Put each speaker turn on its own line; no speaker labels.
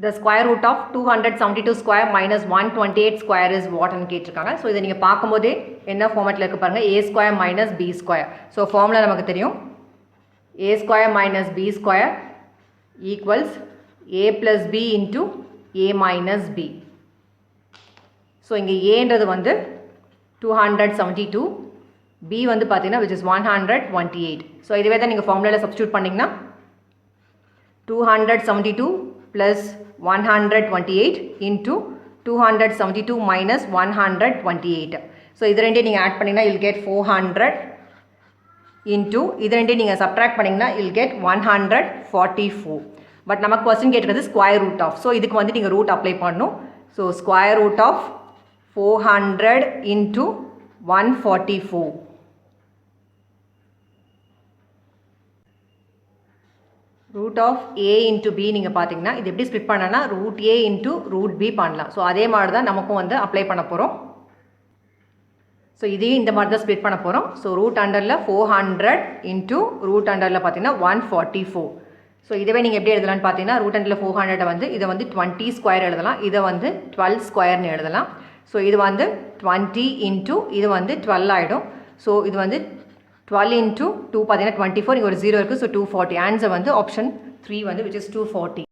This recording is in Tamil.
The square root of 272 square minus 128 square is what ன்னு கேட்டிருக்காங்க. ஸோ இதை நீங்கள் பார்க்கும்போதே என்ன ஃபார்மேட்டில் இருக்கு பாருங்கள், a square minus b square. So formula நமக்கு தெரியும், a square minus b square equals a plus b into a minus b. So இங்கே ஏன்றது வந்து 272, b வந்து பார்த்தீங்கன்னா which is 128. ஸோ இதுவே தான் நீங்கள் ஃபார்முலாவில் சப்ஸ்டியூட் பண்ணிங்கன்னா 272 plus 128 into 272 minus 128. ஸோ இது ரெண்டே நீங்கள் ஆட் பண்ணிங்கன்னா you'll get 400 into இது ரெண்டே நீங்கள் சப்ட்ராக்ட் பண்ணிங்கன்னா you'll get 144. பட் நமக்கு கொஸ்டின் கேட்டிருக்கிறது ஸ்கொயர் ரூட் ஆஃப். ஸோ இதுக்கு வந்து நீங்கள் ரூட் அப்ளை பண்ணணும். So square root of 400 into 144. Root of A into B நீங்கள் பார்த்தீங்கன்னா இது எப்படி ஸ்ப்ளிட் பண்ணனா root A into root B பண்ணலாம். ஸோ அதே மாதிரி தான் நமக்கும் வந்து அப்ளை பண்ண போகிறோம். ஸோ இதையும் இந்த மாதிரி தான் ஸ்ப்ளிட் பண்ண போகிறோம். ஸோ ரூட் அண்டரில் 400 இன்ட்டு ரூட் அண்டரில் பார்த்தீங்கன்னா 144. ஸோ இதுவே நீங்கள் எப்படி எழுதலாம்னு பார்த்தீங்கன்னா ரூட் அண்டரில் 400 வந்து இதை வந்து 20 ஸ்கொயர் எழுதலாம், இதை வந்து 12 ஸ்கொயர்னு எழுதலாம். ஸோ இது வந்து 20 இன்ட்டு இது வந்து 12 ஆகிடும். ஸோ இது வந்து 12 into 2 பார்த்தீங்கன்னா 24, இங்கே ஒரு 0 இருக்குது. ஸோ 240. ஆன்சர் வந்து ஆப்ஷன் 3 வந்து which is 240.